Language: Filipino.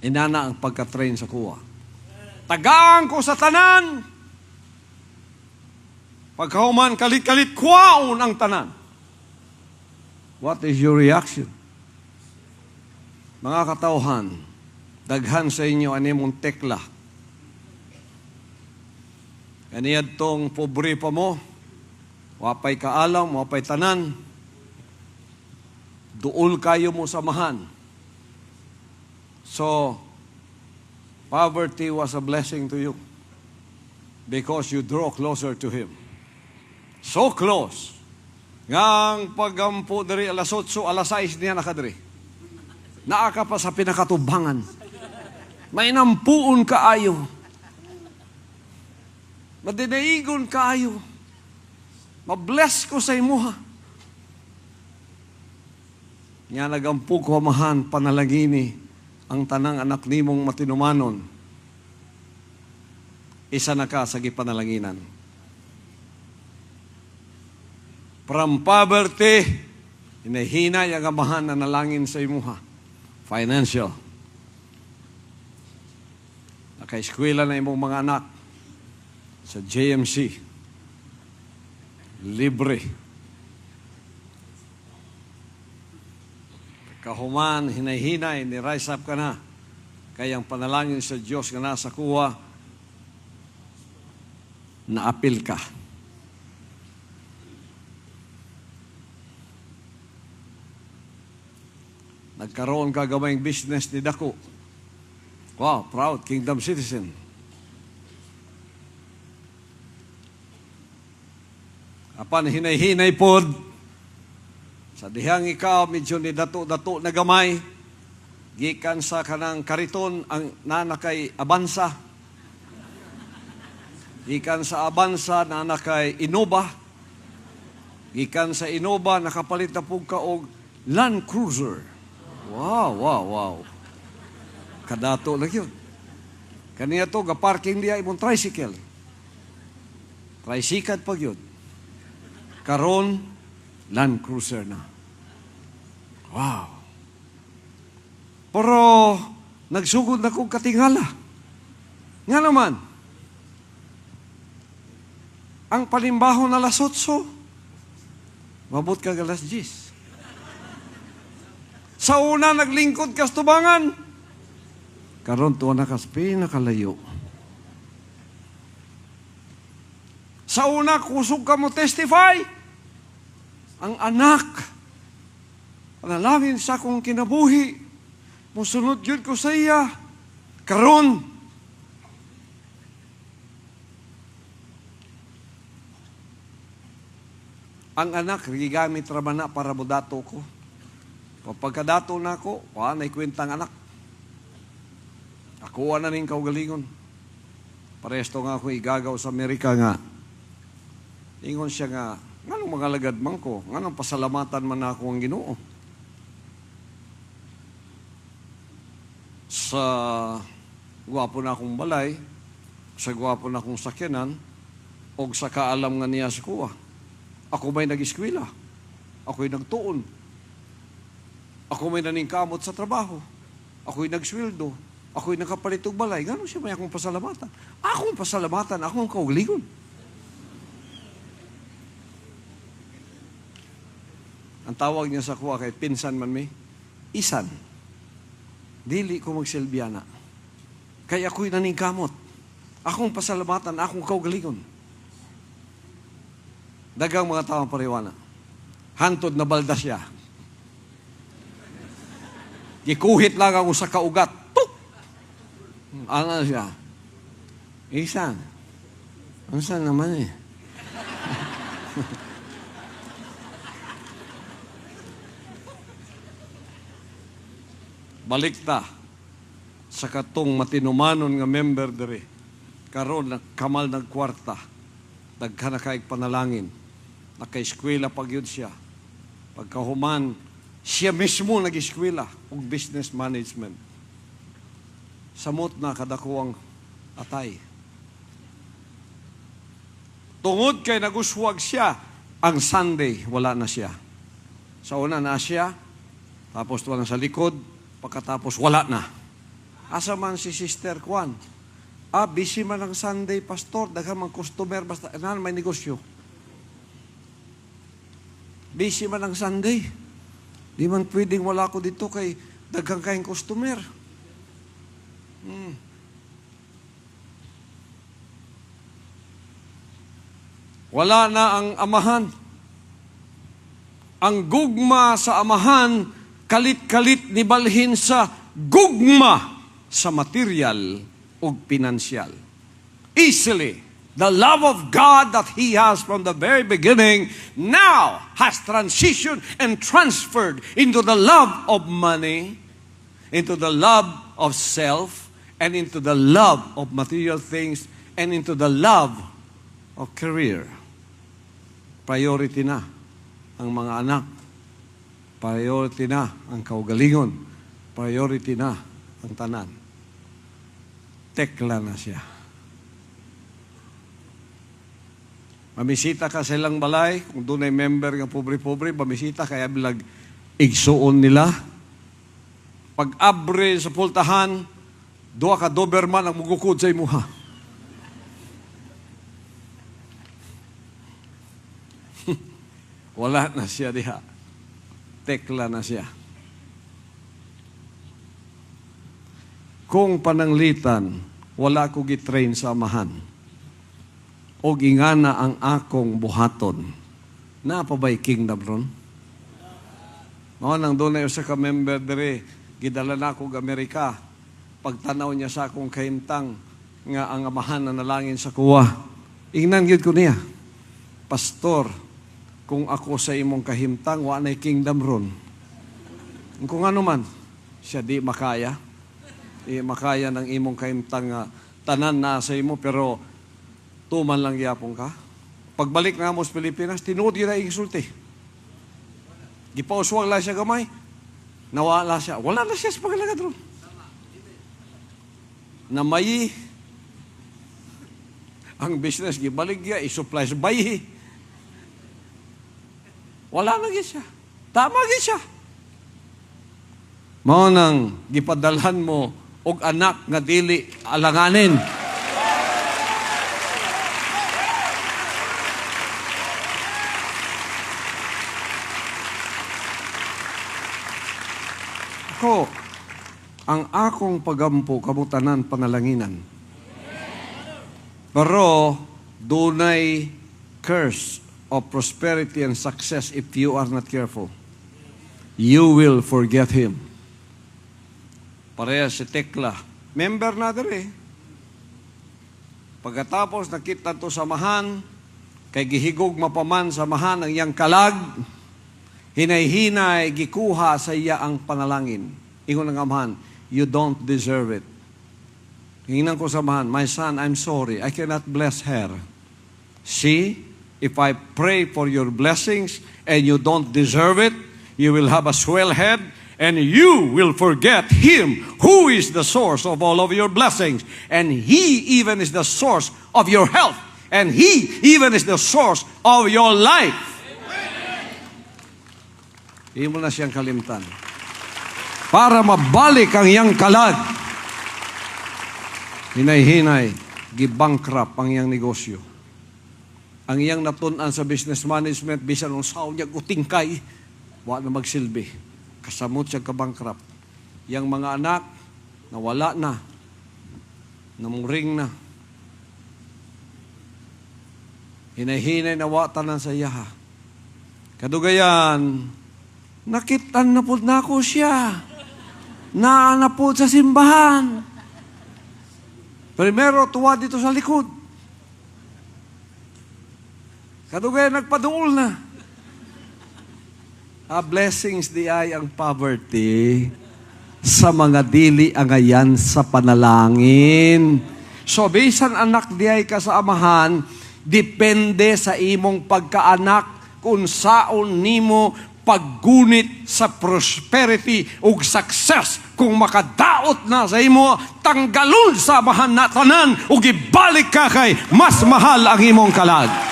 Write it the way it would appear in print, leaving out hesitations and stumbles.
Inana ang pagka-train sa kuwa. Tagaan ko sa tanan. Pagkahuman kalit-kalit, kwaon ang tanan. What is your reaction? Mga katauhan, daghan sa inyo animong tekla. Kaniyad tong pobre pa mo, wapay kaalam, wapay tanan, duol kayo mo samahan. So, poverty was a blessing to you because you draw closer to Him. So close. Ngang pagampo dari alas 8, alas 6 niya nakadiri. Naaka pa sa pinakatubangan. May nampuon kaayo. Madinaigon kaayo. Mabless ko sa imuha. Nga nagampu ko amahan panalangini ang tanang anak nimong matinumanon. Isa na ka sa gipanalanginan. From poverty, hinahina yung amahan na nalangin sa imuha. Financial. Naka-eskwela na imong mga anak sa JMC. Libre. Kahuman, hinay-hinay, ni-rise up ka na. Kayang panalangin sa Diyos nga nasa kuwa, naapil ka. Nagkaroon ka gamayng business ni Dako. Wow, proud, kingdom citizen. Apan hinay-hinay pod, sa dihang ikaw, medyo ni dato-dato na gamay, gikan sa kanang kariton, ang nanakay abansa, gikan sa abansa, nanakay Innova, gikan sa Innova, nakapalit na po ka og Land Cruiser. Wow. Kadato lang yun. Kaniya to, ga-parking diya imong tricycle. Tricycle pag yun. Karon, Land Cruiser na. Wow. Pero, nagsugod na kong katingala. Nga naman, ang palimbaho na alas 8, mabot ka alas 10. Sa una, naglingkod ka sa tubangan. Karon, tuwa na ka sa pinakalayo. Sa una, kusog ka mo testify. Ang anak, panalangin sa akong kinabuhi, musunod yun ko sa iya. Karon, ang anak, gigamit raman na para budato ko. Pagkadato na ako, na'y kwentang anak. Ako na rin kaugalingon. Paresto nga ako igagaw sa Amerika nga. Ingon siya nga, nganong mga lagad man ko? Nganong pasalamatan man ako ang Ginoo? Sa gwapo na akong balay, sa gwapo na akong sakyanan, o sa kaalam nga niya sa kuwa. Ako may nag-eskwela. Ako'y nagtuon. Ako may naningkamot sa trabaho. Ako'y nagsweldo. Ako'y nakapalitog balay. Gano'n siya may akong pasalamatan? Akong pasalamatan, akong kaugalingon. Ang tawag niya sa kuwa kay pinsan man may, isan. Dili ko magsilbiyana. Kaya ako'y naningkamot. Akong pasalamatan, akong kaugalingon. Dagang mga tawang pariwana. Hantod na balda siya. Gikuhit lang ako sa kaugat. Tuk! Ano siya? Isan. Ang saan naman eh? Balikta sa katong matinumanon nga member dere. Karon kamal nagkwarta. Daghan na kaig panalangin. Naka-eskwela pag yun siya. Pagkahuman, siya mismo nag-eskwela og business management. Samot na kadakuwang atay. Tungod kay naguswag siya, ang Sunday, wala na siya. Sa una na siya, tapos wala sa likod, pagkatapos wala na. asa man si Sister Kwan. Busy man ang Sunday, pastor, daghan man customer, basta may negosyo. Busy man ang Sunday. Di man pwedeng wala ko dito kay daghang kayong customer. Wala na ang amahan. Ang gugma sa amahan, kalit-kalit ni balhin sa gugma sa material o pinansyal. Easily, the love of God that He has from the very beginning now has transitioned and transferred into the love of money, into the love of self, and into the love of material things, and into the love of career. Priority na ang mga anak. Priority na ang kaugalingon. Priority na ang tanan. Tekla na siya. Mamisita ka sa ilang balay, kung doon ay member ng pobre-pobre, mamisita kaya bilag igsuon nila. Pag abre sa pultahan, duha ka Doberman ang mugukod sa imuha. Wala na siya diha. Tekla na siya. Kung pananglitan, wala ko gitrain sa amahan. O gingana ang akong buhaton. Napabay kingdom ron? Mao nang doon na sa ka-member dire, gidala na ako Amerika. Pagtanaw niya sa akong kahimtang, nga ang amahan na nalangin sa kuwa. Ingnan gyud ko niya. Pastor, kung ako sa imong kahimtang, wa na'y kingdom ron. Kung ano man, siya di makaya. Di makaya ng imong kahimtang tanan na sa imo, pero tuman lang yapon ka. Pagbalik na mo sa Pilipinas, tinuod yun na insulti. Gipauswag lang siya gamay. Nawala siya. Wala na siya sa pagalagad ron. Namayi. Ang business, gibalik niya, isupply sa bayi. Wala na siya. Tama siya. Mao nang gipadalhan mo og anak nga dili alanganin. Ako, ang akong pagampo kabutanan panalanginan. Pero dunay curse of prosperity and success if you are not careful. You will forget Him. Pareha si Tekla. Member na dere. Pagkatapos nakita to samahan, kay gihigog mapaman samahan ang iyang kalag, hinay-hinay, gikuha sa iya ang panalangin. Ingon ng amahan, you don't deserve it. Hinginan ko samahan, my son, I'm sorry, I cannot bless her. See, if I pray for your blessings and you don't deserve it, you will have a swell head and you will forget Him who is the source of all of your blessings. And He even is the source of your health. And He even is the source of your life. Hindi mo na siyang kalimtan. Para mabalik ang iyang kalag. Hinay-hinay, gibankrupt ang iyang negosyo. Ang iyang natunan sa business management, bisan ng sao niya gutingkay, wala na magsilbi. Kasamot siya kabankrupt. Yang mga anak, nawala na. Namuring na. Hinay-hinay na watanan sa iyaha. Kadugayan, nakitan na po na ako siya. Naanapod sa simbahan. Primero, tuwa dito sa likod. Kadugay nagpaduol na. Blessings di ay ang poverty sa mga dili angayan sa panalangin. So, bisan anak di ay ka sa amahan, depende sa imong pagkaanak kung saon nimo paggunit sa prosperity ug success. Kung makadaot na sa imo, tanggalon sa amahan na tanan ug ibalik ka kay mas mahal ang imong kalag.